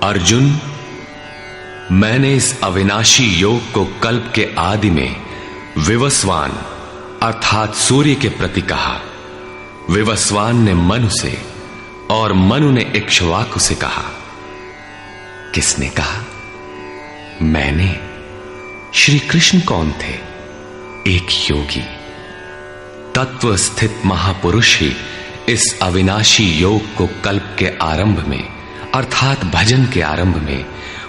अर्जुन, मैंने इस अविनाशी योग को कल्प के आदि में विवस्वान अर्थात सूर्य के प्रति कहा। विवस्वान ने मनु से और मनु ने इक्ष्वाकु से कहा। किसने कहा? मैंने। श्री कृष्ण कौन थे? एक योगी, तत्व स्थित महापुरुष ही इस अविनाशी योग को कल्प के आरंभ में अर्थात भजन के आरंभ में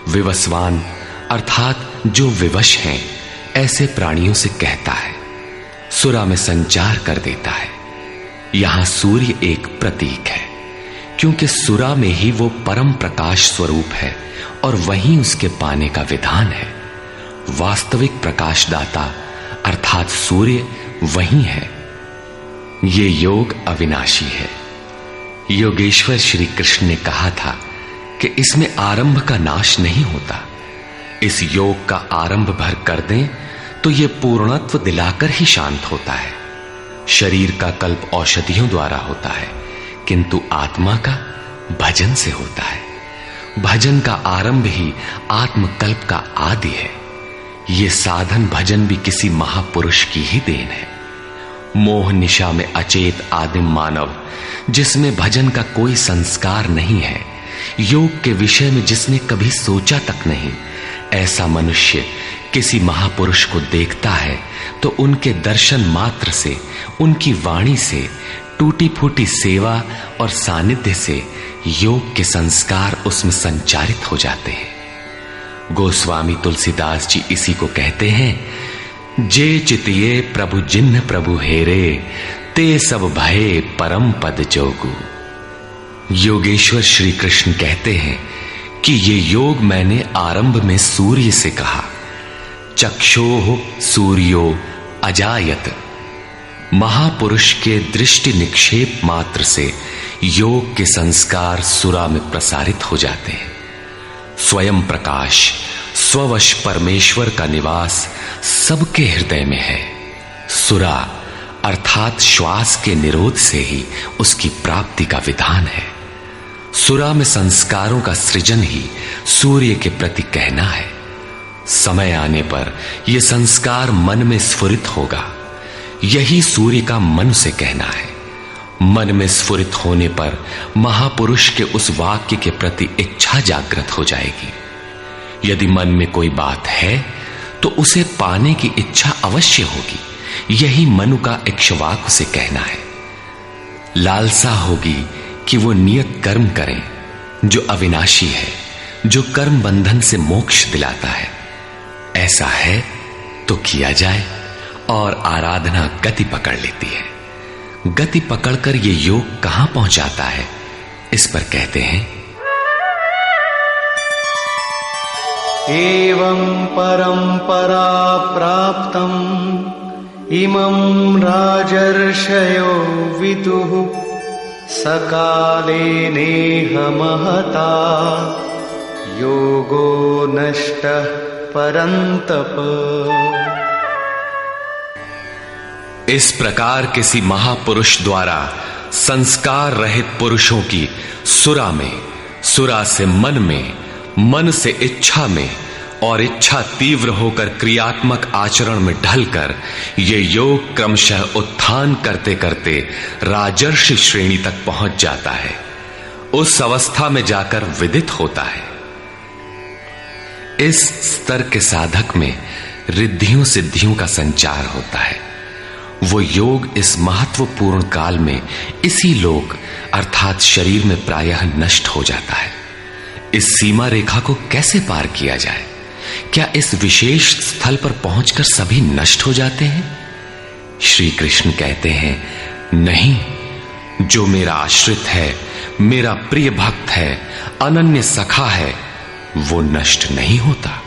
विवस्वान अर्थात जो विवश हैं ऐसे प्राणियों से कहता है, सुरा में संचार कर देता है। यहां सूर्य एक प्रतीक है, क्योंकि सुरा में ही वो परम प्रकाश स्वरूप है और वहीं उसके पाने का विधान है। वास्तविक प्रकाशदाता अर्थात सूर्य वहीं है। ये योग अविनाशी है। योगेश्वर श्री कृष्ण ने कहा था कि इसमें आरंभ का नाश नहीं होता। इस योग का आरंभ भर कर दें तो यह पूर्णत्व दिलाकर ही शांत होता है। शरीर का कल्प औषधियों द्वारा होता है, किंतु आत्मा का भजन से होता है। भजन का आरंभ ही आत्मकल्प का आदि है। यह साधन भजन भी किसी महापुरुष की ही देन है। मोह निशा में अचेत आदिम मानव, जिसमें भजन का कोई संस्कार नहीं है, योग के विषय में जिसने कभी सोचा तक नहीं, ऐसा मनुष्य किसी महापुरुष को देखता है तो उनके दर्शन मात्र से, उनकी वाणी से, टूटी फूटी सेवा और सानिध्य से योग के संस्कार उसमें संचारित हो जाते हैं। गोस्वामी तुलसीदास जी इसी को कहते हैं, जे चितिये प्रभु जिन्ह प्रभु हेरे, ते सब भये परम पद जोगु। योगेश्वर श्री कृष्ण कहते हैं कि ये योग मैंने आरंभ में सूर्य से कहा। चक्षोः सूर्यो अजायत। महापुरुष के दृष्टि निक्षेप मात्र से योग के संस्कार सुरा में प्रसारित हो जाते हैं। स्वयं प्रकाश स्ववश परमेश्वर का निवास सबके हृदय में है। सुरा अर्थात श्वास के निरोध से ही उसकी प्राप्ति का विधान है। सुरा में संस्कारों का सृजन ही सूर्य के प्रति कहना है। समय आने पर यह संस्कार मन में स्फुरित होगा। यही सूर्य का मन से कहना है। मन में स्फुरित होने पर महापुरुष के उस वाक्य के प्रति इच्छा जागृत हो जाएगी। यदि मन में कोई बात है तो उसे पाने की इच्छा अवश्य होगी। यही मनु का इक्ष्वाकु से कहना है। लालसा होगी कि वो नियत कर्म करें जो अविनाशी है, जो कर्म बंधन से मोक्ष दिलाता है। ऐसा है तो किया जाए और आराधना गति पकड़ लेती है। गति पकड़कर ये योग कहां पहुंचाता है, इस पर कहते हैं, एवं परंपरा प्राप्तम् इमं राजर्षयो विदुः सकाले नेह महता योगो नष्टः परन्तप। इस प्रकार किसी महापुरुष द्वारा संस्कार रहित पुरुषों की सुरा में, सुरा से मन में, मन से इच्छा में और इच्छा तीव्र होकर क्रियात्मक आचरण में ढलकर ये योग क्रमशः उत्थान करते करते राजर्षि श्रेणी तक पहुंच जाता है। उस अवस्था में जाकर विदित होता है। इस स्तर के साधक में रिद्धियों सिद्धियों का संचार होता है। वो योग इस महत्वपूर्ण काल में इसी लोक अर्थात शरीर में प्रायः नष्ट हो जाता है। इस सीमा रेखा को कैसे पार किया जाए? क्या इस विशेष स्थल पर पहुंचकर सभी नष्ट हो जाते हैं? श्री कृष्ण कहते हैं, नहीं, जो मेरा आश्रित है, मेरा प्रिय भक्त है, अनन्य सखा है, वो नष्ट नहीं होता।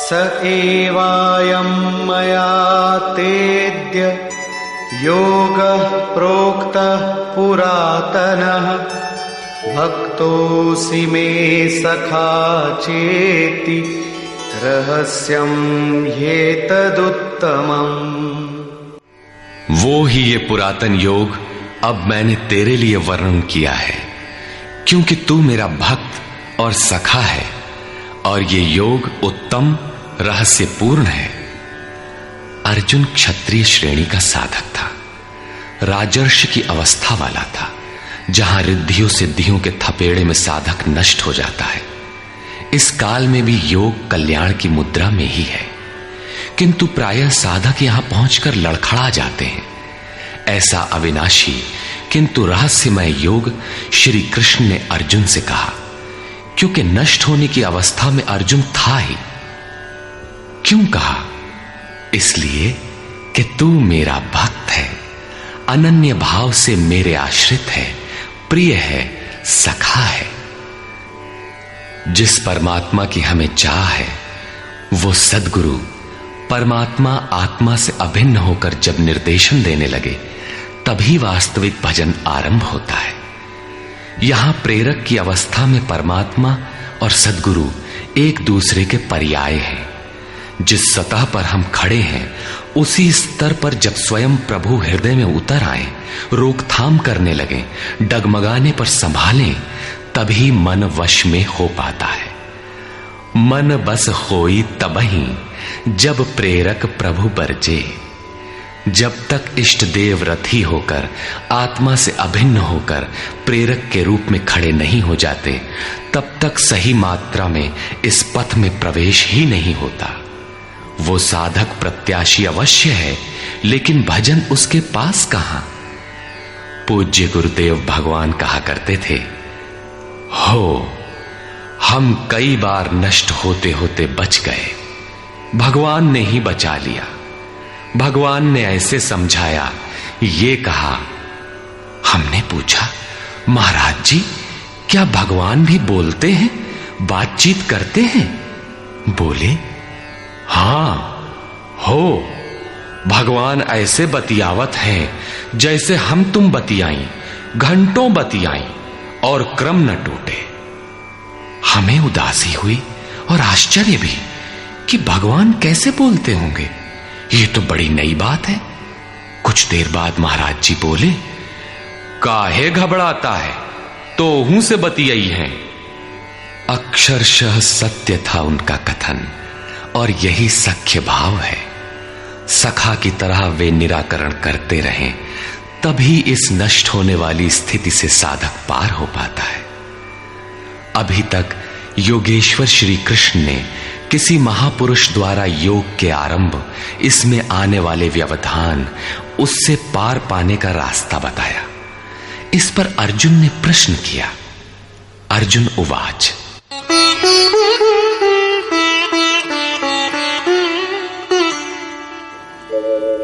स एवायं मया तेद्य योगः प्रोक्तः पुरातनः भक्तोऽसि मे सखा चेति रहस्यं ह्येतदुत्तमम्। वो ही ये पुरातन योग अब मैंने तेरे लिए वर्णन किया है, क्योंकि तू मेरा भक्त और सखा है और ये योग उत्तम रहस्यपूर्ण है। अर्जुन क्षत्रिय श्रेणी का साधक था, राजर्षि की अवस्था वाला था, जहां रिद्धियों सिद्धियों के थपेड़े में साधक नष्ट हो जाता है। इस काल में भी योग कल्याण की मुद्रा में ही है, किंतु प्रायः साधक यहां पहुंचकर लड़खड़ा जाते हैं। ऐसा अविनाशी किंतु रहस्यमय योग श्री कृष्ण ने अर्जुन से कहा, क्योंकि नष्ट होने की अवस्था में अर्जुन था ही। क्यों कहा? इसलिए कि तू मेरा भक्त है, अनन्य भाव से मेरे आश्रित है, प्रिय है, सखा है। जिस परमात्मा की हमें चाह है, वो सद्गुरु परमात्मा आत्मा से अभिन्न होकर जब निर्देशन देने लगे, तभी वास्तविक भजन आरंभ होता है। यहां प्रेरक की अवस्था में परमात्मा और सद्गुरु एक दूसरे के पर्याय हैं। जिस सतह पर हम खड़े हैं, उसी स्तर पर जब स्वयं प्रभु हृदय में उतर आए, रोकथाम करने लगे, डगमगाने पर संभालें, तभी मन वश में हो पाता है। मन बस होई तबही जब प्रेरक प्रभु बरजे। जब तक इष्ट देव रथी होकर आत्मा से अभिन्न होकर प्रेरक के रूप में खड़े नहीं हो जाते, तब तक सही मात्रा में इस पथ में प्रवेश ही नहीं होता। वो साधक प्रत्याशी अवश्य है, लेकिन भजन उसके पास कहां? पूज्य गुरुदेव भगवान कहा करते थे, हो हम कई बार नष्ट होते होते बच गए, भगवान ने ही बचा लिया। भगवान ने ऐसे समझाया, ये कहा। हमने पूछा, महाराज जी क्या भगवान भी बोलते हैं, बातचीत करते हैं? बोले, हां हो, भगवान ऐसे बतियावत हैं जैसे हम तुम बतियाई, घंटों बतियाई और क्रम न टूटे। हमें उदासी हुई और आश्चर्य भी कि भगवान कैसे बोलते होंगे, ये तो बड़ी नई बात है। कुछ देर बाद महाराज जी बोले, काहे घबराता है, तो हूं से बतियाई हैं। अक्षरशः सत्य था उनका कथन, और यही सख्य भाव है। सखा की तरह वे निराकरण करते रहें, तभी इस नष्ट होने वाली स्थिति से साधक पार हो पाता है। अभी तक योगेश्वर श्री कृष्ण ने किसी महापुरुष द्वारा योग के आरंभ, इसमें आने वाले व्यवधान, उससे पार पाने का रास्ता बताया। इस पर अर्जुन ने प्रश्न किया। अर्जुन उवाच,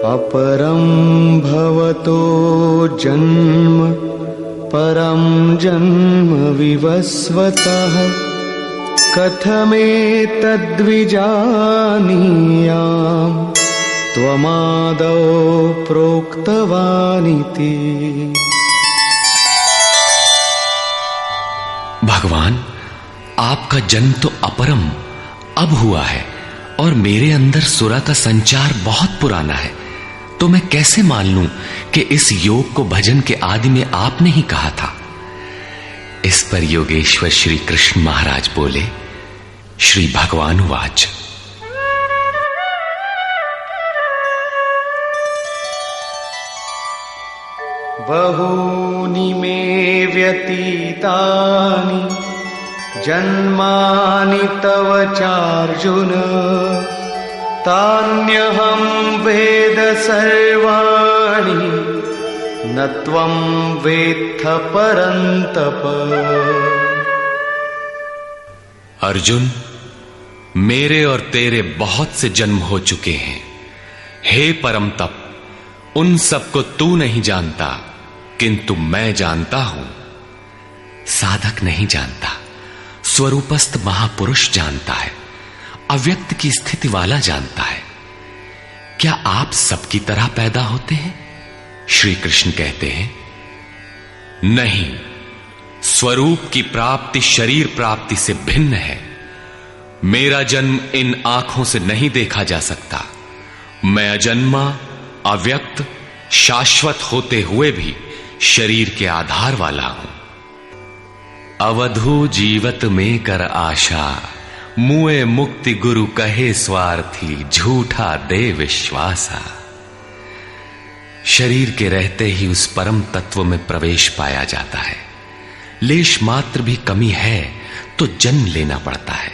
अपरं भवतो जन्म परं जन्म विवस्वतः कथमेतद्विजानीयाम् त्वमादौ प्रोक्तवानिति। भगवान, आपका जन्म तो अपरम अब हुआ है और मेरे अंदर सुरा का संचार बहुत पुराना है, तो मैं कैसे मान लूं कि इस योग को भजन के आदि में आपने ही कहा था। इस पर योगेश्वर श्री कृष्ण महाराज बोले, श्री भगवान वाच, बहूनि मे व्यतीतानि जन्मानि तव चार्जुन तान्यहं वेद सर्वाणि न त्वं वेत्थ परन्तप। अर्जुन, मेरे और तेरे बहुत से जन्म हो चुके हैं। हे परम तप, उन सबको तू नहीं जानता, किंतु मैं जानता हूं। साधक नहीं जानता, स्वरूपस्थ महापुरुष जानता है, अव्यक्त की स्थिति वाला जानता है। क्या आप सबकी तरह पैदा होते हैं? श्री कृष्ण कहते हैं, नहीं, स्वरूप की प्राप्ति शरीर प्राप्ति से भिन्न है। मेरा जन्म इन आंखों से नहीं देखा जा सकता। मैं अजन्मा, अव्यक्त, शाश्वत होते हुए भी शरीर के आधार वाला हूं। अवधू जीवत में कर आशा, मुए मुक्ति गुरु कहे स्वार्थी, झूठा दे विश्वासा। शरीर के रहते ही उस परम तत्व में प्रवेश पाया जाता है। लेश मात्र भी कमी है तो जन्म लेना पड़ता है।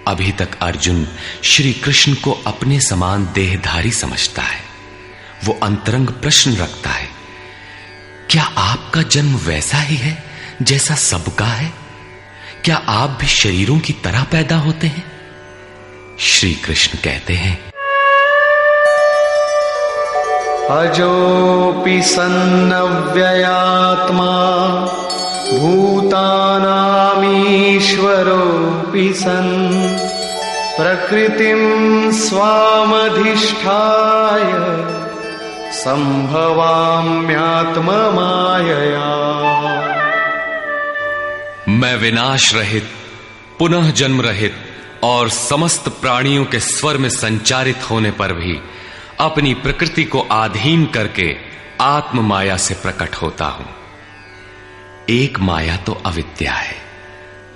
अभी तक अर्जुन श्री कृष्ण को अपने समान देहधारी समझता है। वो अंतरंग प्रश्न रखता है, क्या आपका जन्म वैसा ही है जैसा सबका है? क्या आप भी शरीरों की तरह पैदा होते हैं? श्री कृष्ण कहते हैं, अजोपि सन्नव्ययात्मा, भूतानामीश्वरोऽपि सन्, प्रकृतिं स्वामधिष्ठाय संभवाम्यात्ममायया। मैं विनाश रहित, पुनः जन्म रहित और समस्त प्राणियों के स्वर में संचारित होने पर भी अपनी प्रकृति को अधीन करके आत्म माया से प्रकट होता हूं। एक माया तो अविद्या है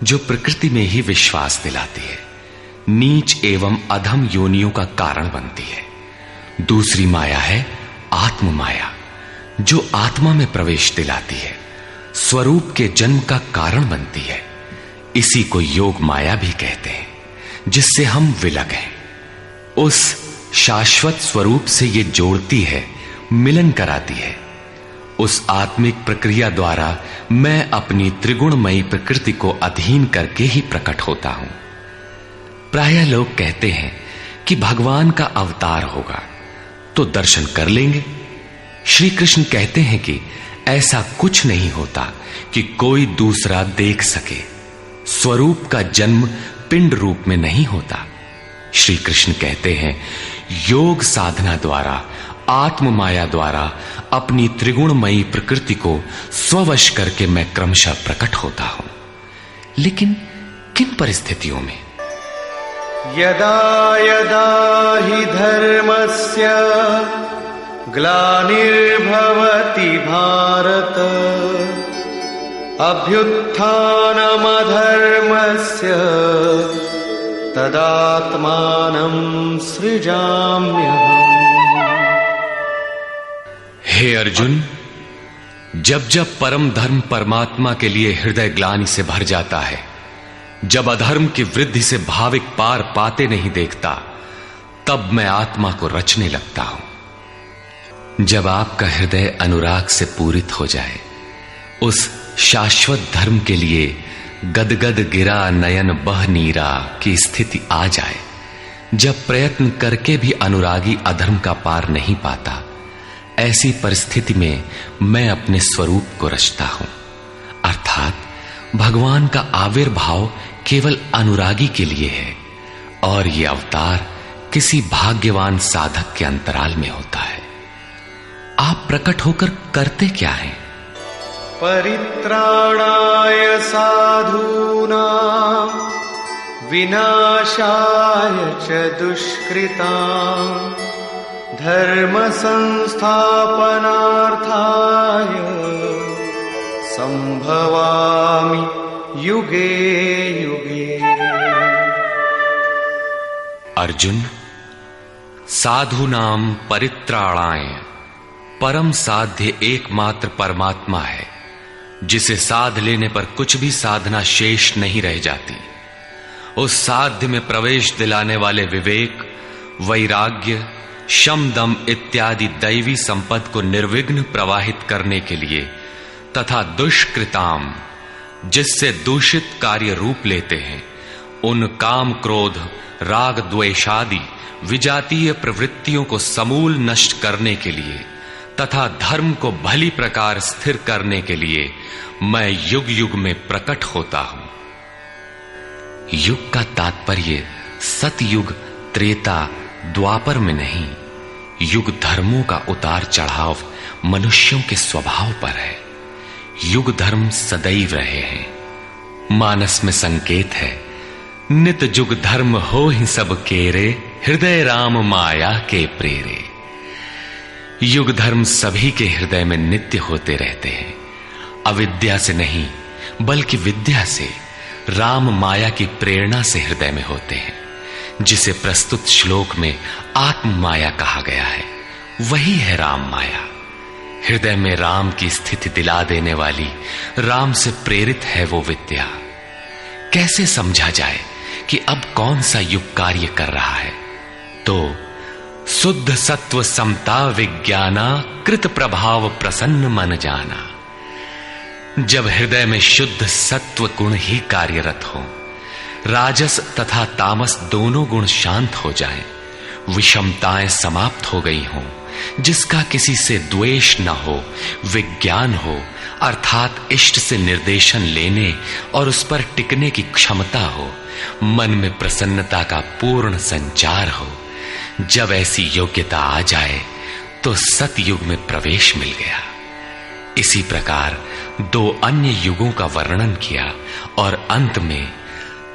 जो प्रकृति में ही विश्वास दिलाती है, नीच एवं अधम योनियों का कारण बनती है। दूसरी माया है आत्म माया जो आत्मा में प्रवेश दिलाती है, स्वरूप के जन्म का कारण बनती है। इसी को योग माया भी कहते हैं, जिससे हम विलग हैं। उस शाश्वत स्वरूप से ये जोड़ती है, मिलन कराती है। उस आत्मिक प्रक्रिया द्वारा मैं अपनी त्रिगुणमयी प्रकृति को अधीन करके ही प्रकट होता हूं। प्रायः लोग कहते हैं कि भगवान का अवतार होगा तो दर्शन कर लेंगे। श्री कृष्ण कहते हैं कि ऐसा कुछ नहीं होता कि कोई दूसरा देख सके। स्वरूप का जन्म पिंड रूप में नहीं होता। श्री कृष्ण कहते हैं, योग साधना द्वारा, आत्म माया द्वारा अपनी त्रिगुणमयी प्रकृति को स्ववश करके मैं क्रमशः प्रकट होता हूं। लेकिन किन परिस्थितियों में? यदा यदा हि धर्मस्य ग्लानिर्भवति भारत, अभ्युत्थानमधर्मस्य तदात्मानं सृजाम्यहम्। हे अर्जुन, जब जब परम धर्म परमात्मा के लिए हृदय ग्लानि से भर जाता है, जब अधर्म की वृद्धि से भाविक पार पाते नहीं देखता, तब मैं आत्मा को रचने लगता हूं। जब आपका हृदय अनुराग से पूरित हो जाए, उस शाश्वत धर्म के लिए गदगद गिरा नयन बह नीरा की स्थिति आ जाए, जब प्रयत्न करके भी अनुरागी अधर्म का पार नहीं पाता, ऐसी परिस्थिति में मैं अपने स्वरूप को रचता हूं। अर्थात भगवान का आविर्भाव केवल अनुरागी के लिए है और यह अवतार किसी भाग्यवान साधक के अंतराल में होता है। आप प्रकट होकर करते क्या हैं? परित्राणाय साधूनां विनाशाय च दुष्कृतां, धर्म संस्थापनार्थाय संभवामि युगे युगे। अर्जुन, साधूनां परित्राणाय, परम साध्य एकमात्र परमात्मा है, जिसे साध लेने पर कुछ भी साधना शेष नहीं रह जाती। उस साध्य में प्रवेश दिलाने वाले विवेक, वैराग्य, शम दम इत्यादि दैवी संपद को निर्विघ्न प्रवाहित करने के लिए तथा दुष्कृताम, जिससे दूषित कार्य रूप लेते हैं, उन काम क्रोध राग द्वेषादि विजातीय प्रवृत्तियों को समूल नष्ट करने के लिए तथा धर्म को भली प्रकार स्थिर करने के लिए मैं युग युग में प्रकट होता हूं। युग का तात्पर्य सतयुग, त्रेता, द्वापर में नहीं। युग धर्मों का उतार चढ़ाव मनुष्यों के स्वभाव पर है। युग धर्म सदैव रहे हैं। मानस में संकेत है, नित जुग धर्म हो ही सब केरे, हृदय राम माया के प्रेरे। युग धर्म सभी के हृदय में नित्य होते रहते हैं। अविद्या से नहीं बल्कि विद्या से, राम माया की प्रेरणा से हृदय में होते हैं। जिसे प्रस्तुत श्लोक में आत्म माया कहा गया है, वही है राम माया। हृदय में राम की स्थिति दिला देने वाली, राम से प्रेरित है वो विद्या। कैसे समझा जाए कि अब कौन सा युग कार्य कर रहा है? तो शुद्ध सत्व समता विज्ञाना, कृत प्रभाव प्रसन्न मन जाना। जब हृदय में शुद्ध सत्व गुण ही कार्यरत हो, राजस तथा तामस दोनों गुण शांत हो जाएं, विषमताएं समाप्त हो गई हों, जिसका किसी से द्वेष न हो, विज्ञान हो अर्थात इष्ट से निर्देशन लेने और उस पर टिकने की क्षमता हो, मन में प्रसन्नता का पूर्ण संचार हो, जब ऐसी योग्यता आ जाए तो सतयुग में प्रवेश मिल गया। इसी प्रकार दो अन्य युगों का वर्णन किया और अंत में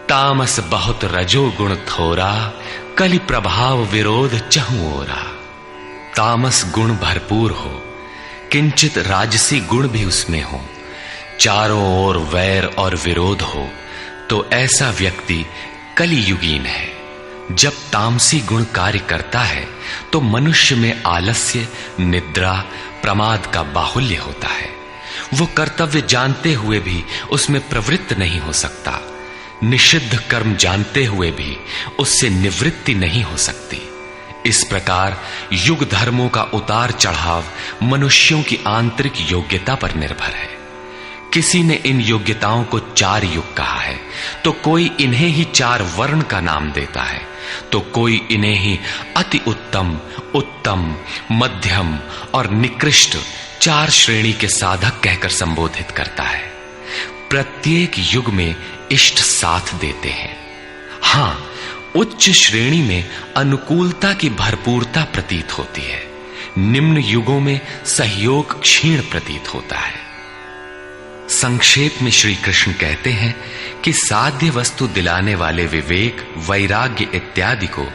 तामस बहुत रजो गुण थोरा, कलि प्रभाव विरोध चहु ओरा। तामस गुण भरपूर हो, किंचित राजसी गुण भी उसमें हो, चारों ओर वैर और विरोध हो, तो ऐसा व्यक्ति कलियुगीन है। जब तामसी गुण कार्य करता है तो मनुष्य में आलस्य, निद्रा, प्रमाद का बाहुल्य होता है। वो कर्तव्य जानते हुए भी उसमें प्रवृत्त नहीं हो सकता, निषिद्ध कर्म जानते हुए भी उससे निवृत्ति नहीं हो सकती। इस प्रकार युग धर्मों का उतार चढ़ाव मनुष्यों की आंतरिक योग्यता पर निर्भर है। किसी ने इन योग्यताओं को 4 युग कहा है, तो कोई इन्हें ही 4 वर्ण का नाम देता है, तो कोई इन्हें ही अति उत्तम, उत्तम, मध्यम और निकृष्ट 4 श्रेणी के साधक कहकर संबोधित करता है। प्रत्येक युग में इष्ट साथ देते हैं। हां, उच्च श्रेणी में अनुकूलता की भरपूरता प्रतीत होती है, निम्न युगों में सहयोग क्षीण प्रतीत होता है। संक्षेप में श्री कृष्ण कहते हैं कि साध्य वस्तु दिलाने वाले विवेक, वैराग्य इत्यादि को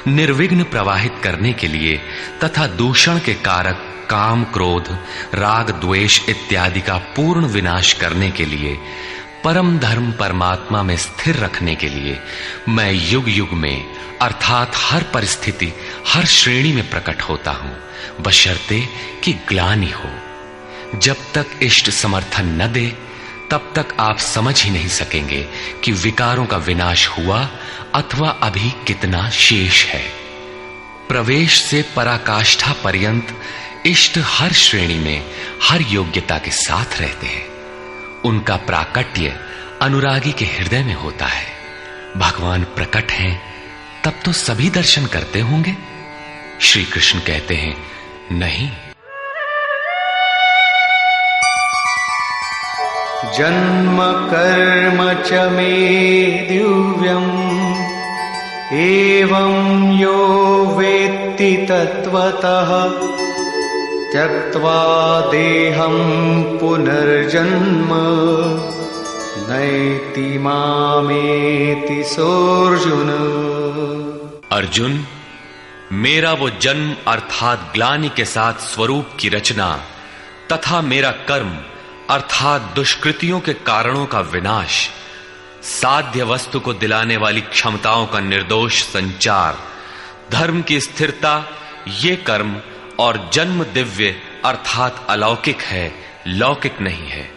निर्विघ्न प्रवाहित करने के लिए तथा दूषण के कारक काम, क्रोध, राग, द्वेष इत्यादि का पूर्ण विनाश करने के लिए, परम धर्म परमात्मा में स्थिर रखने के लिए मैं युग युग में अर्थात हर परिस्थिति, हर श्रेणी में प्रकट होता हूं, बशर्ते कि ग्लानि हो। जब तक इष्ट समर्थन न दे तब तक आप समझ ही नहीं सकेंगे कि विकारों का विनाश हुआ अथवा अभी कितना शेष है। प्रवेश से पराकाष्ठा पर्यंत इष्ट हर श्रेणी में, हर योग्यता के साथ रहते हैं। उनका प्राकट्य अनुरागी के हृदय में होता है। भगवान प्रकट हैं तब तो सभी दर्शन करते होंगे। श्री कृष्ण कहते हैं, नहीं। जन्म कर्म च मे दिव्यम् एवं यो वेत्ति तत्वतः त्यक्त्वा देहं पुनर्जन्म नैति मामेति सोऽर्जुन। अर्जुन, मेरा वो जन्म अर्थात ग्लानि के साथ स्वरूप की रचना तथा मेरा कर्म अर्थात दुष्कृतियों के कारणों का विनाश, साध्य वस्तु को दिलाने वाली क्षमताओं का निर्दोष संचार, धर्म की स्थिरता, ये कर्म और जन्म दिव्य अर्थात अलौकिक है, लौकिक नहीं है।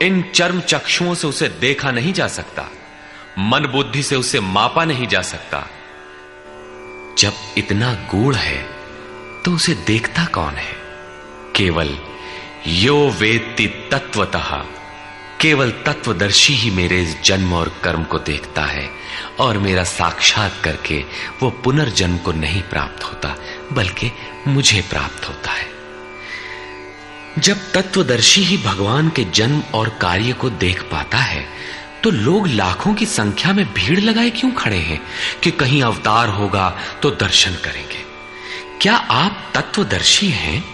इन चर्म चक्षुओं से उसे देखा नहीं जा सकता, मन बुद्धि से उसे मापा नहीं जा सकता। जब इतना गूढ़ है तो उसे देखता कौन है? केवल यो वेत्ति तत्वतः, केवल तत्वदर्शी ही मेरे इस जन्म और कर्म को देखता है और मेरा साक्षात करके वो पुनर्जन्म को नहीं प्राप्त होता बल्कि मुझे प्राप्त होता है। जब तत्वदर्शी ही भगवान के जन्म और कार्य को देख पाता है तो लोग लाखों की संख्या में भीड़ लगाए क्यों खड़े हैं कि कहीं अवतार होगा तो दर्शन करेंगे। क्या आप तत्वदर्शी हैं?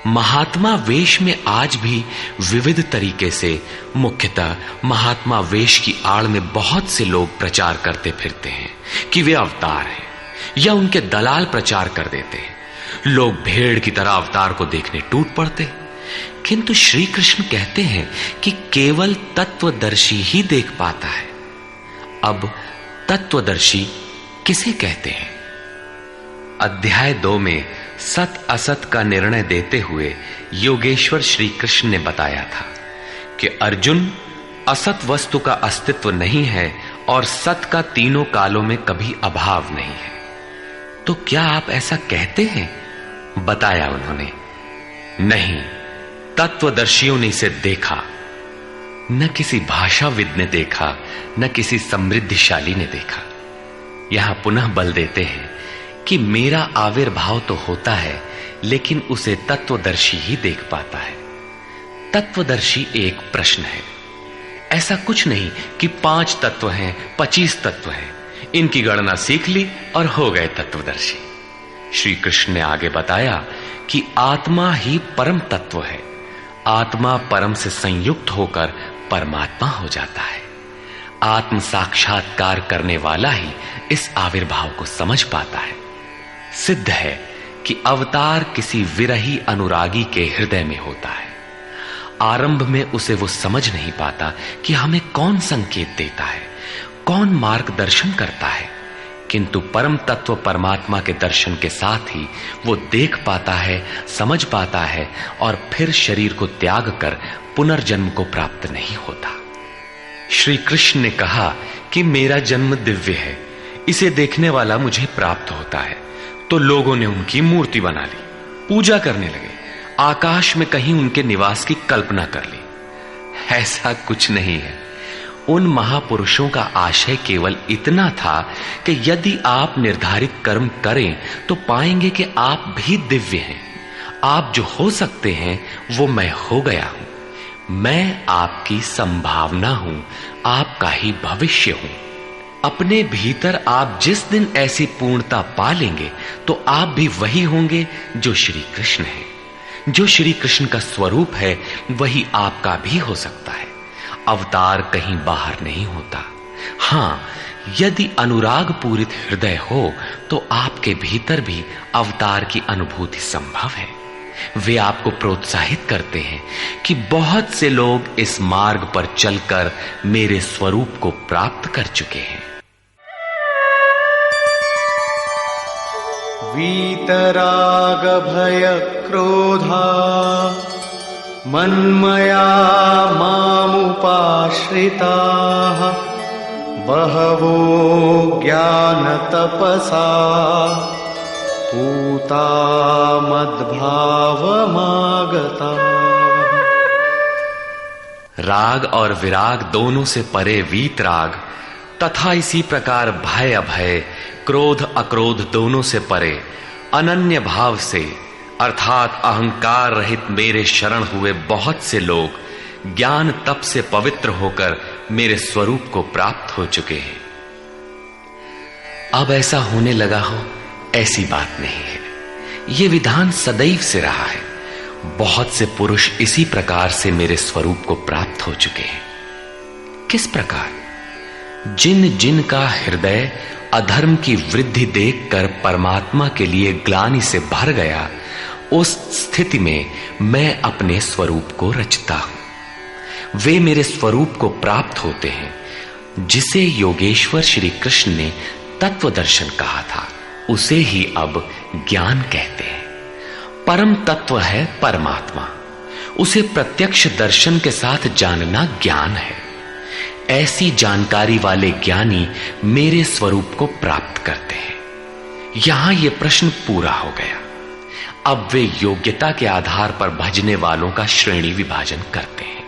महात्मा वेश में आज भी विविध तरीके से, मुख्यतः महात्मा वेश की आड़ में बहुत से लोग प्रचार करते फिरते हैं कि वे अवतार हैं, या उनके दलाल प्रचार कर देते हैं। लोग भेड़ की तरह अवतार को देखने टूट पड़ते। किंतु श्री कृष्ण कहते हैं कि केवल तत्वदर्शी ही देख पाता है। अब तत्वदर्शी किसे कहते हैं? अध्याय 2 में सत असत का निर्णय देते हुए योगेश्वर श्री कृष्ण ने बताया था कि अर्जुन, असत वस्तु का अस्तित्व नहीं है और सत का तीनों कालों में कभी अभाव नहीं है। तो क्या आप ऐसा कहते हैं? बताया उन्होंने, नहीं, तत्वदर्शियों ने इसे देखा, न किसी भाषाविद ने देखा, न किसी समृद्धिशाली ने देखा। यहां पुनः बल देते हैं कि मेरा आविर्भाव तो होता है, लेकिन उसे तत्वदर्शी ही देख पाता है। तत्वदर्शी एक प्रश्न है। ऐसा कुछ नहीं कि 5 तत्व हैं, 25 तत्व हैं, इनकी गणना सीख ली और हो गए तत्वदर्शी। श्री कृष्ण ने आगे बताया कि आत्मा ही परम तत्व है। आत्मा परम से संयुक्त होकर परमात्मा हो जाता है। आत्म साक्षात्कार करने वाला ही इस आविर्भाव को समझ पाता है। सिद्ध है कि अवतार किसी विरही अनुरागी के हृदय में होता है। आरंभ में उसे वो समझ नहीं पाता कि हमें कौन संकेत देता है, कौन मार्गदर्शन करता है, किंतु परम तत्व परमात्मा के दर्शन के साथ ही वो देख पाता है, समझ पाता है और फिर शरीर को त्याग कर पुनर्जन्म को प्राप्त नहीं होता। श्री कृष्ण ने कहा कि मेरा जन्म दिव्य है, इसे देखने वाला मुझे प्राप्त होता है। तो लोगों ने उनकी मूर्ति बना ली, पूजा करने लगे, आकाश में कहीं उनके निवास की कल्पना कर ली। ऐसा कुछ नहीं है। उन महापुरुषों का आशय केवल इतना था कि यदि आप निर्धारित कर्म करें तो पाएंगे कि आप भी दिव्य हैं। आप जो हो सकते हैं वो मैं हो गया हूं। मैं आपकी संभावना हूं, आपका ही भविष्य हूं। अपने भीतर आप जिस दिन ऐसी पूर्णता पा लेंगे तो आप भी वही होंगे जो श्री कृष्ण है। जो श्री कृष्ण का स्वरूप है वही आपका भी हो सकता है। अवतार कहीं बाहर नहीं होता। हां, यदि अनुराग पूरित हृदय हो तो आपके भीतर भी अवतार की अनुभूति संभव है। वे आपको प्रोत्साहित करते हैं कि बहुत से लोग इस मार्ग पर चलकर मेरे स्वरूप को प्राप्त कर चुके हैं। वीतराग भय क्रोधा मन्मया मामुपाश्रिताः बहवो ज्ञान तपसा पूता मद्भावमागता। राग और विराग दोनों से परे वीतराग तथा इसी प्रकार भय अभय, क्रोध अक्रोध दोनों से परे अनन्य भाव से अर्थात अहंकार रहित मेरे शरण हुए बहुत से लोग ज्ञान तप से पवित्र होकर मेरे स्वरूप को प्राप्त हो चुके हैं। अब ऐसा होने लगा हो, ऐसी बात नहीं है। यह विधान सदैव से रहा है। बहुत से पुरुष इसी प्रकार से मेरे स्वरूप को प्राप्त हो चुके हैं। किस प्रकार? जिन जिन का हृदय अधर्म की वृद्धि देखकर परमात्मा के लिए ग्लानि से भर गया, उस स्थिति में मैं अपने स्वरूप को रचता हूं। वे मेरे स्वरूप को प्राप्त होते हैं, जिसे योगेश्वर श्री कृष्ण ने तत्व दर्शन कहा था, उसे ही अब ज्ञान कहते हैं। परम तत्व है परमात्मा, उसे प्रत्यक्ष दर्शन के साथ जानना ज्ञान है। ऐसी जानकारी वाले ज्ञानी मेरे स्वरूप को प्राप्त करते हैं। यहां यह प्रश्न पूरा हो गया। अब वे योग्यता के आधार पर भजने वालों का श्रेणी विभाजन करते हैं।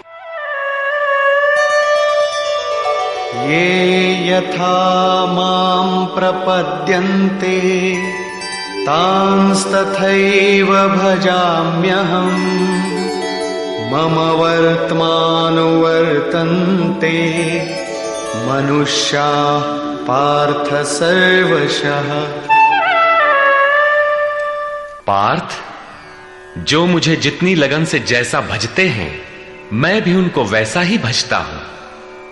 ये यथा मां प्रपद्यन्ते तांस्तथैव भजाम्यहम् मम वर्त्मानुवर्तन्ते मनुष्याः पार्थ सर्वशः। पार्थ, जो मुझे जितनी लगन से जैसा भजते हैं, मैं भी उनको वैसा ही भजता हूं,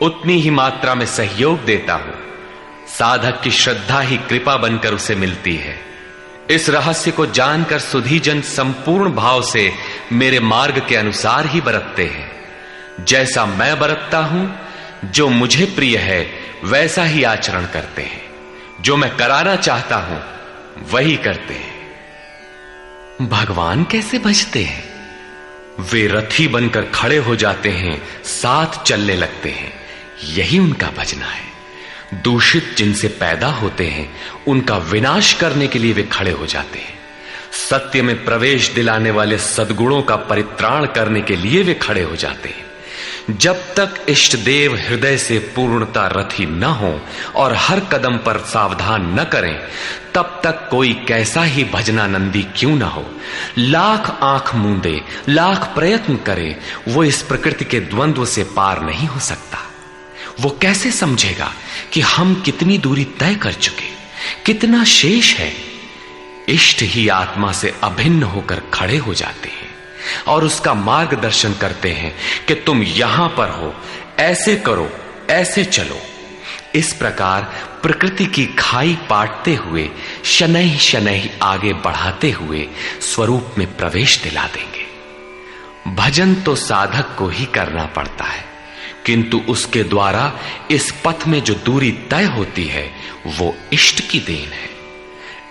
उतनी ही मात्रा में सहयोग देता हूं। साधक की श्रद्धा ही कृपा बनकर उसे मिलती है। इस रहस्य को जानकर सुधीजन संपूर्ण भाव से मेरे मार्ग के अनुसार ही बरतते हैं। जैसा मैं बरतता हूं, जो मुझे प्रिय है वैसा ही आचरण करते हैं। जो मैं कराना चाहता हूं वही करते हैं। भगवान कैसे भजते हैं? वे रथी बनकर खड़े हो जाते हैं, साथ चलने लगते हैं। यही उनका भजना है। दूषित जिनसे पैदा होते हैं उनका विनाश करने के लिए वे खड़े हो जाते हैं। सत्य में प्रवेश दिलाने वाले सद्गुणों का परित्राण करने के लिए वे खड़े हो जाते हैं। जब तक इष्ट देव हृदय से पूर्णता रथी न हो और हर कदम पर सावधान न करें, तब तक कोई कैसा ही भजनानंदी क्यों न हो, लाख आंख मूंदे, लाख प्रयत्न करे, वो इस प्रकृति के द्वंद्व से पार नहीं हो सकता। वो कैसे समझेगा कि हम कितनी दूरी तय कर चुके, कितना शेष है। इष्ट ही आत्मा से अभिन्न होकर खड़े हो जाते हैं और उसका मार्गदर्शन करते हैं कि तुम यहां पर हो, ऐसे करो, ऐसे चलो। इस प्रकार प्रकृति की खाई पाटते हुए शनैः शनैः आगे बढ़ाते हुए स्वरूप में प्रवेश दिला देंगे। भजन तो साधक को ही करना पड़ता है, किंतु उसके द्वारा इस पथ में जो दूरी तय होती है वो इष्ट की देन है।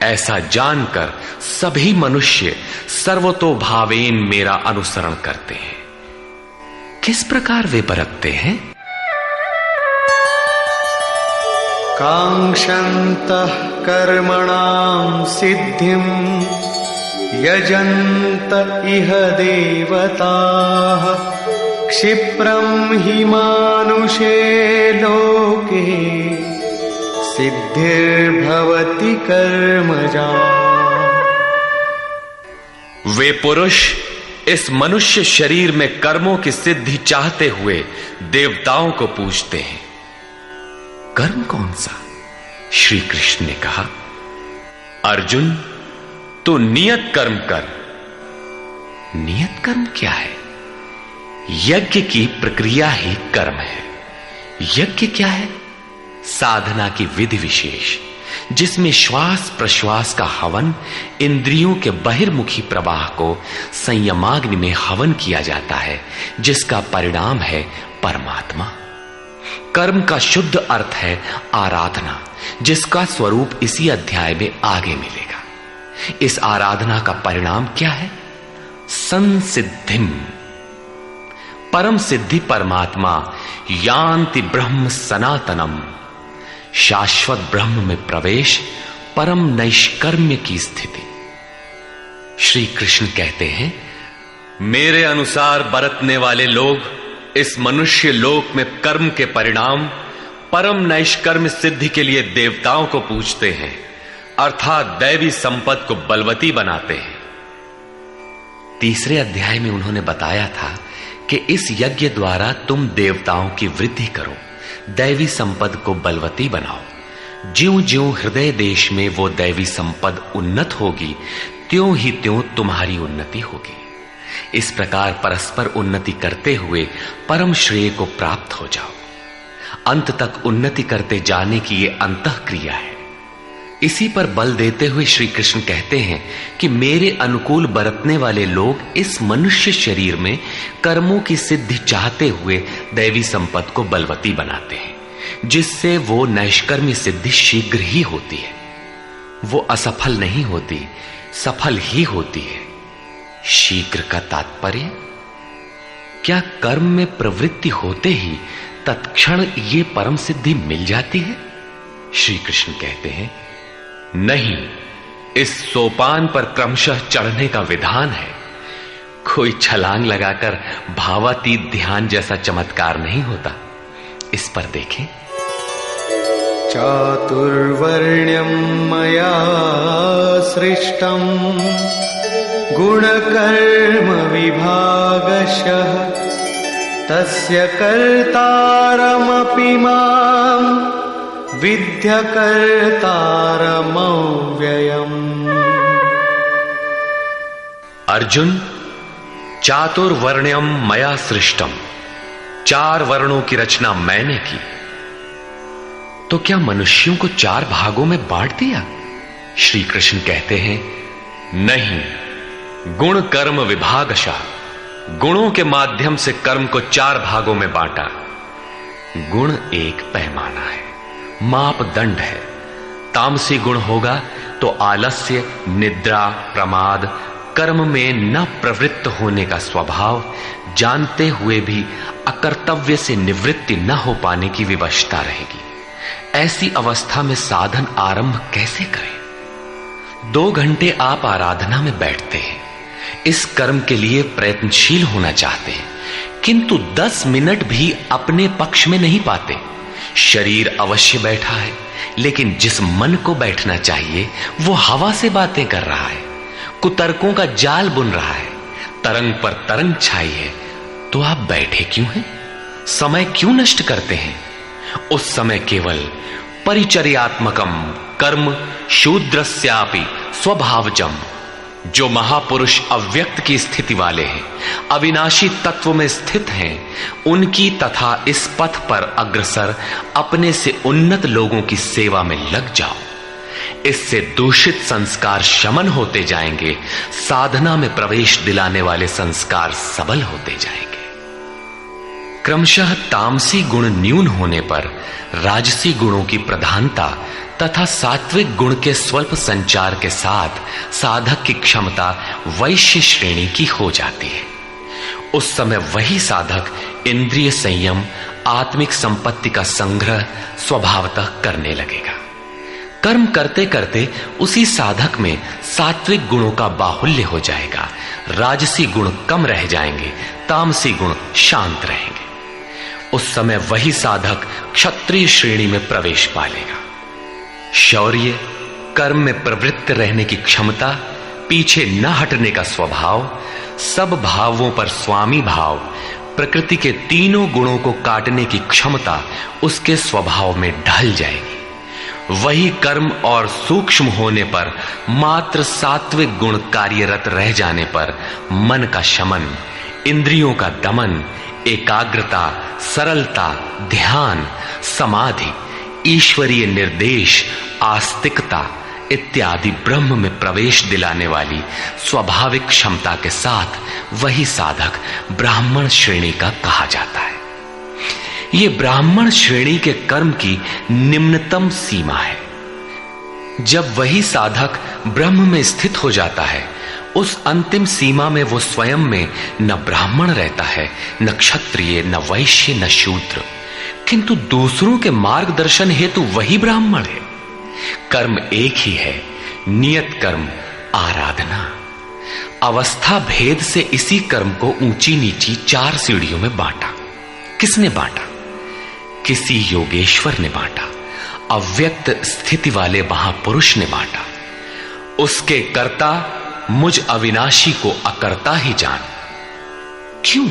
ऐसा जानकर सभी मनुष्य सर्वतोभावेन मेरा अनुसरण करते हैं। किस प्रकार वे बरतते हैं? कांक्षन्तः कर्मणां सिद्धिं यजन्त इह देवताः क्षिप्रं हि मानुषे लोके सिद्धिर्भवति कर्मजा। वे पुरुष इस मनुष्य शरीर में कर्मों की सिद्धि चाहते हुए देवताओं को पूजते हैं। कर्म कौन सा? श्री कृष्ण ने कहा, अर्जुन तू नियत कर्म कर। नियत कर्म क्या है? यज्ञ की प्रक्रिया ही कर्म है। यज्ञ क्या है? साधना की विधि विशेष, जिसमें श्वास प्रश्वास का हवन, इंद्रियों के बहिर्मुखी प्रवाह को संयमाग्नि में हवन किया जाता है, जिसका परिणाम है परमात्मा। कर्म का शुद्ध अर्थ है आराधना, जिसका स्वरूप इसी अध्याय में आगे मिलेगा। इस आराधना का परिणाम क्या है? संसिद्धिम, परम सिद्धि परमात्मा, यान्ति ब्रह्म सनातनम, शाश्वत ब्रह्म में प्रवेश, परम नैष्कर्म्य की स्थिति। श्री कृष्ण कहते हैं, मेरे अनुसार बरतने वाले लोग इस मनुष्य लोक में कर्म के परिणाम परम नैष्कर्म्य सिद्धि के लिए देवताओं को पूजते हैं, अर्थात दैवी संपत्ति को बलवती बनाते हैं। तीसरे अध्याय में उन्होंने बताया था कि इस यज्ञ द्वारा तुम देवताओं की वृद्धि करो, दैवी संपद को बलवती बनाओ। ज्यों ज्यों हृदय देश में वो दैवी संपद उन्नत होगी, त्यों ही त्यों तुम्हारी उन्नति होगी। इस प्रकार परस्पर उन्नति करते हुए परम श्रेय को प्राप्त हो जाओ। अंत तक उन्नति करते जाने की ये अंतःक्रिया है। इसी पर बल देते हुए श्री कृष्ण कहते हैं कि मेरे अनुकूल बरतने वाले लोग इस मनुष्य शरीर में कर्मों की सिद्धि चाहते हुए दैवी संपत्ति को बलवती बनाते हैं, जिससे वो नैष्कर्म्य सिद्धि शीघ्र ही होती है। वो असफल नहीं होती, सफल ही होती है। शीघ्र का तात्पर्य, क्या कर्म में प्रवृत्ति होते ही तत्क्षण ये परम सिद्धि मिल जाती है? श्री कृष्ण कहते हैं, नहीं, इस सोपान पर क्रमशः चढ़ने का विधान है। कोई छलांग लगाकर भावातीत ध्यान जैसा चमत्कार नहीं होता। इस पर देखें, चातुर्वर्ण्यं मया सृष्टं गुणकर्म विभागशः तस्य कर्तारमपि मां विद्य कर्तारमव्ययम्। अर्जुन, चातुर्वर्ण्यम मया सृष्टम, 4 वर्णों की रचना मैंने की। तो क्या मनुष्यों को 4 भागों में बांट दिया? श्री कृष्ण कहते हैं, नहीं, गुण कर्म विभागशः, गुणों के माध्यम से कर्म को 4 भागों में बांटा। गुण एक पैमाना है, मापदंड है। तामसी गुण होगा तो आलस्य, निद्रा, प्रमाद, कर्म में न प्रवृत्त होने का स्वभाव, जानते हुए भी अकर्तव्य से निवृत्ति न हो पाने की विवशता रहेगी। ऐसी अवस्था में साधन आरंभ कैसे करें? 2 घंटे आप आराधना में बैठते हैं, इस कर्म के लिए प्रयत्नशील होना चाहते हैं, किंतु 10 मिनट भी अपने पक्ष में नहीं पाते। शरीर अवश्य बैठा है, लेकिन जिस मन को बैठना चाहिए वो हवा से बातें कर रहा है, कुतर्कों का जाल बुन रहा है, तरंग पर तरंग छाई है। तो आप बैठे क्यों हैं? समय क्यों नष्ट करते हैं? उस समय केवल परिचर्यात्मकम कर्म शूद्रस्यापि स्वभावजम, जो महापुरुष अव्यक्त की स्थिति वाले हैं, अविनाशी तत्व में स्थित हैं, उनकी तथा इस पथ पर अग्रसर अपने से उन्नत लोगों की सेवा में लग जाओ। इससे दूषित संस्कार शमन होते जाएंगे, साधना में प्रवेश दिलाने वाले संस्कार सबल होते जाएंगे। क्रमशः तामसी गुण न्यून होने पर राजसी गुणों की प्रधानता तथा सात्विक गुण के स्वल्प संचार के साथ साधक की क्षमता वैश्य श्रेणी की हो जाती है। उस समय वही साधक इंद्रिय संयम, आत्मिक संपत्ति का संग्रह स्वभावतः करने लगेगा। कर्म करते करते उसी साधक में सात्विक गुणों का बाहुल्य हो जाएगा, राजसी गुण कम रह जाएंगे, तामसी गुण शांत रहेंगे। उस समय वही साधक क्षत्रिय श्रेणी में प्रवेश पालेगा। शौर्य, कर्म में प्रवृत्त रहने की क्षमता, पीछे न हटने का स्वभाव, सब भावों पर स्वामी भाव, प्रकृति के तीनों गुणों को काटने की क्षमता उसके स्वभाव में ढल जाएगी। वही कर्म और सूक्ष्म होने पर मात्र सात्विक गुण कार्यरत रह जाने पर मन का शमन, इंद्रियों का दमन, एकाग्रता, सरलता, ध्यान, समाधि, ईश्वरीय निर्देश, आस्तिकता इत्यादि ब्रह्म में प्रवेश दिलाने वाली स्वाभाविक क्षमता के साथ वही साधक ब्राह्मण श्रेणी का कहा जाता है। ये ब्राह्मण श्रेणी के कर्म की निम्नतम सीमा है। जब वही साधक ब्रह्म में स्थित हो जाता है, उस अंतिम सीमा में वो स्वयं में न ब्राह्मण रहता है, न क्षत्रिय, न वैश्य, न शूद्र, किंतु दूसरों के मार्गदर्शन हेतु वही ब्राह्मण है। कर्म एक ही है, नियत कर्म आराधना। अवस्था भेद से इसी कर्म को ऊंची नीची 4 सीढ़ियों में बांटा। किसने बांटा? किसी योगेश्वर ने बांटा, अव्यक्त स्थिति वाले महापुरुष ने बांटा। उसके कर्ता मुझ अविनाशी को अकर्ता ही जान। क्यों?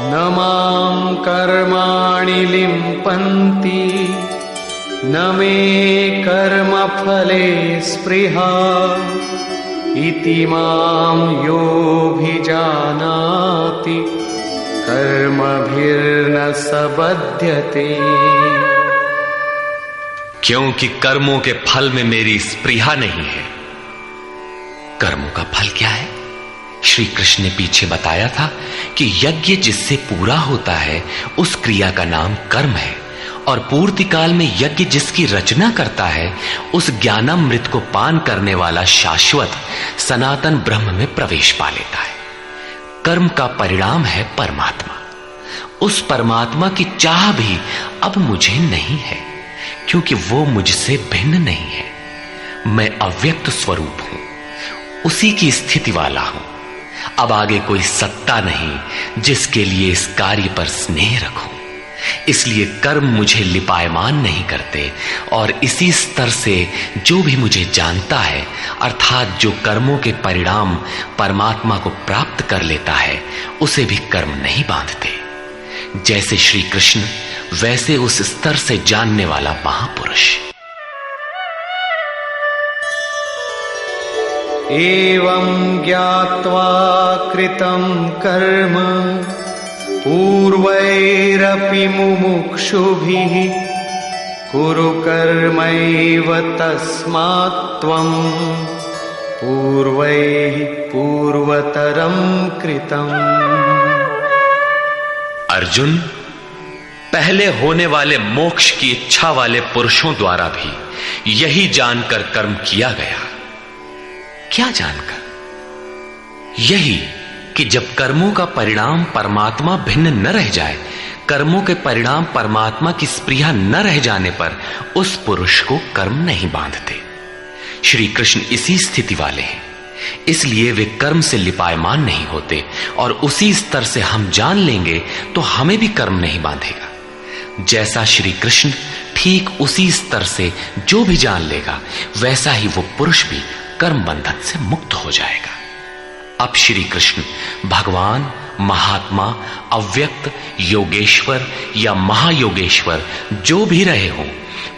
न मां कर्माणि लिम्पन्ति न मे कर्मफले स्पृहा इति मां योऽभिजानाति कर्मभिर्न स बध्यते। क्योंकि कर्मों के फल में मेरी स्पृहा नहीं है। कर्मों का फल क्या है? श्री कृष्ण ने पीछे बताया था कि यज्ञ जिससे पूरा होता है उस क्रिया का नाम कर्म है, और पूर्ति काल में यज्ञ जिसकी रचना करता है उस ज्ञानामृत को पान करने वाला शाश्वत सनातन ब्रह्म में प्रवेश पा लेता है। कर्म का परिणाम है परमात्मा। उस परमात्मा की चाह भी अब मुझे नहीं है, क्योंकि वो मुझसे भिन्न नहीं है। मैं अव्यक्त स्वरूप हूं, उसी की स्थिति वाला हूं। अब आगे कोई सत्ता नहीं जिसके लिए इस कार्य पर स्नेह रखूं। इसलिए कर्म मुझे लिपायमान नहीं करते, और इसी स्तर से जो भी मुझे जानता है, अर्थात जो कर्मों के परिणाम परमात्मा को प्राप्त कर लेता है, उसे भी कर्म नहीं बांधते। जैसे श्री कृष्ण, वैसे उस स्तर से जानने वाला महापुरुष। एवं ज्ञात्वा कृतं कर्म पूर्वैरपि मुमुक्षुभिः कुरु कर्मैव तस्मात् त्वं पूर्वैः पूर्वतरं कृतम्। अर्जुन, पहले होने वाले मोक्ष की इच्छा वाले पुरुषों द्वारा भी यही जानकर कर्म किया गया। क्या जानकर? यही कि जब कर्मों का परिणाम परमात्मा भिन्न न रह जाए, कर्मों के परिणाम परमात्मा की स्पृहा न रह जाने पर उस पुरुष को कर्म नहीं बांधते। श्री कृष्ण इसी स्थिति वाले हैं, इसलिए वे कर्म से लिपायमान नहीं होते, और उसी स्तर से हम जान लेंगे तो हमें भी कर्म नहीं बांधेगा। जैसा श्री कृष्ण, ठीक उसी स्तर से जो भी जान लेगा, वैसा ही वो पुरुष भी कर्म बंधन से मुक्त हो जाएगा। अब श्री कृष्ण भगवान, महात्मा, अव्यक्त, योगेश्वर या महायोगेश्वर जो भी रहे हों,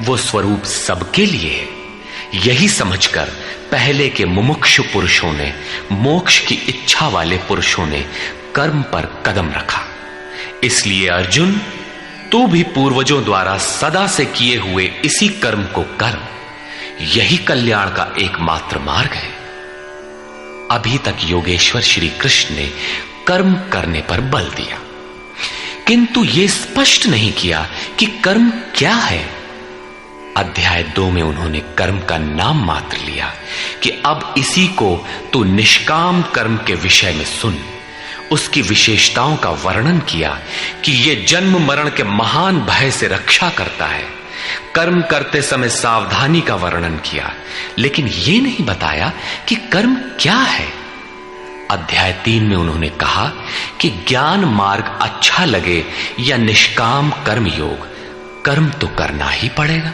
वो स्वरूप सबके लिए है। यही समझकर पहले के मुमुक्षु पुरुषों ने, मोक्ष की इच्छा वाले पुरुषों ने कर्म पर कदम रखा। इसलिए अर्जुन, तू भी पूर्वजों द्वारा सदा से किए हुए इसी कर्म को कर। यही कल्याण का एकमात्र मार्ग है। अभी तक योगेश्वर श्री कृष्ण ने कर्म करने पर बल दिया, किंतु यह स्पष्ट नहीं किया कि कर्म क्या है। अध्याय 2 में उन्होंने कर्म का नाम मात्र लिया कि अब इसी को तू निष्काम कर्म के विषय में सुन। उसकी विशेषताओं का वर्णन किया कि यह जन्म मरण के महान भय से रक्षा करता है। कर्म करते समय सावधानी का वर्णन किया, लेकिन यह नहीं बताया कि कर्म क्या है। अध्याय 3 में उन्होंने कहा कि ज्ञान मार्ग अच्छा लगे या निष्काम कर्म योग, कर्म तो करना ही पड़ेगा।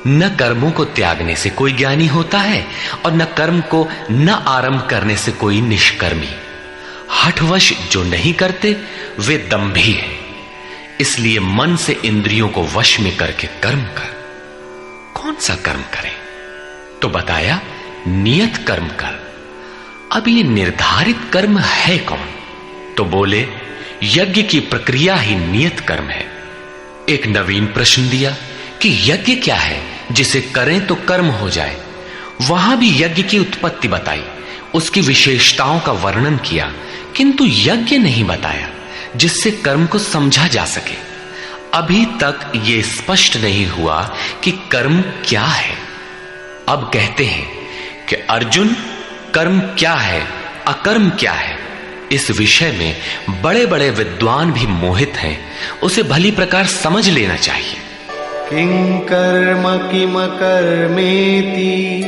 न कर्मों को त्यागने से कोई ज्ञानी होता है और न कर्म को न आरंभ करने से कोई निष्कर्मी। हठवश जो नहीं करते वे दंभी हैं। इसलिए मन से इंद्रियों को वश में करके कर्म कर। कौन सा कर्म करें? तो बताया नियत कर्म कर। अब ये निर्धारित कर्म है कौन? तो बोले यज्ञ की प्रक्रिया ही नियत कर्म है। एक नवीन प्रश्न दिया कि यज्ञ क्या है जिसे करें तो कर्म हो जाए। वहां भी यज्ञ की उत्पत्ति बताई, उसकी विशेषताओं का वर्णन किया, किंतु यज्ञ नहीं बताया जिससे कर्म को समझा जा सके। अभी तक यह स्पष्ट नहीं हुआ कि कर्म क्या है। अब कहते हैं कि अर्जुन, कर्म क्या है, अकर्म क्या है, इस विषय में बड़े बड़े विद्वान भी मोहित हैं। उसे भली प्रकार समझ लेना चाहिए। किं कर्म किम कर्मेति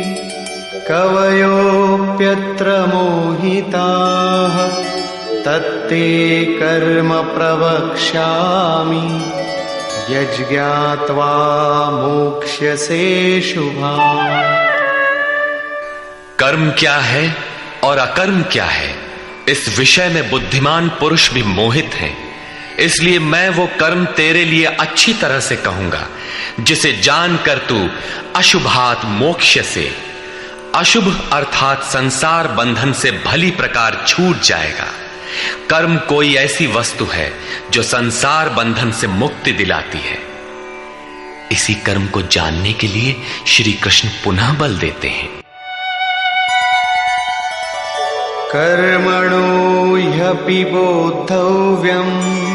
कवयोप्यत्र मोहिताः तत्ते कर्म प्रवक्ष्यामि यज्ञात्वा मोक्ष्यसे शुभाम्। कर्म क्या है और अकर्म क्या है, इस विषय में बुद्धिमान पुरुष भी मोहित हैं। इसलिए मैं वो कर्म तेरे लिए अच्छी तरह से कहूंगा जिसे जानकर तू अशुभात मोक्ष से, अशुभ अर्थात संसार बंधन से भली प्रकार छूट जाएगा। कर्म कोई ऐसी वस्तु है जो संसार बंधन से मुक्ति दिलाती है। इसी कर्म को जानने के लिए श्री कृष्ण पुनः बल देते हैं। कर्मणो ह्यपि बोद्धव्यम्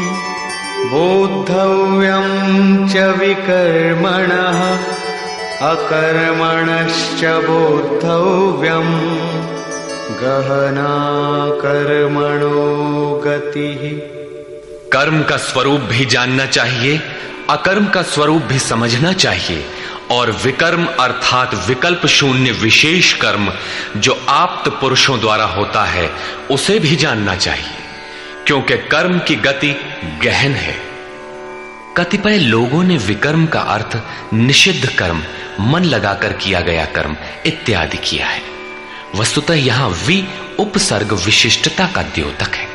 बोद्धव्यम् च विकर्मणः अकर्मणश्च बोद्धव्यम् गहना कर्मणो गतिः। कर्म का स्वरूप भी जानना चाहिए, अकर्म का स्वरूप भी समझना चाहिए, और विकर्म अर्थात विकल्प शून्य विशेष कर्म जो आप्त पुरुषों द्वारा होता है उसे भी जानना चाहिए, क्योंकि कर्म की गति गहन है। कतिपय लोगों ने विकर्म का अर्थ निषिद्ध कर्म, मन लगाकर किया गया कर्म इत्यादि किया है। वस्तुतः यहां वि उपसर्ग विशिष्टता का द्योतक है।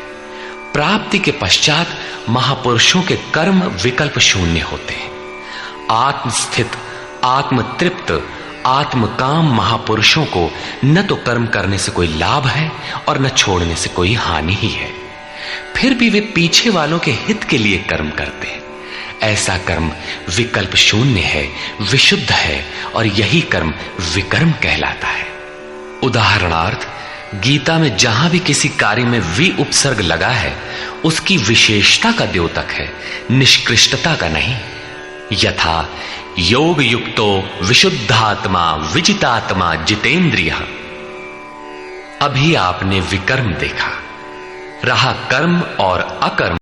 प्राप्ति के पश्चात महापुरुषों के कर्म विकल्प शून्य होते हैं। आत्मस्थित, आत्मतृप्त, आत्मकाम महापुरुषों को न तो कर्म करने से कोई लाभ है और न छोड़ने से कोई हानि ही है। फिर भी वे पीछे वालों के हित के लिए कर्म करते हैं। ऐसा कर्म विकल्प शून्य है, विशुद्ध है, और यही कर्म विकर्म कहलाता है। उदाहरणार्थ, गीता में जहां भी किसी कार्य में वि उपसर्ग लगा है, उसकी विशेषता का द्योतक है, निष्कृष्टता का नहीं। यथा योग युक्तो विशुद्धात्मा विजितात्मा जितेंद्रिय। अभी आपने विकर्म देखा, रहा कर्म और अकर्म।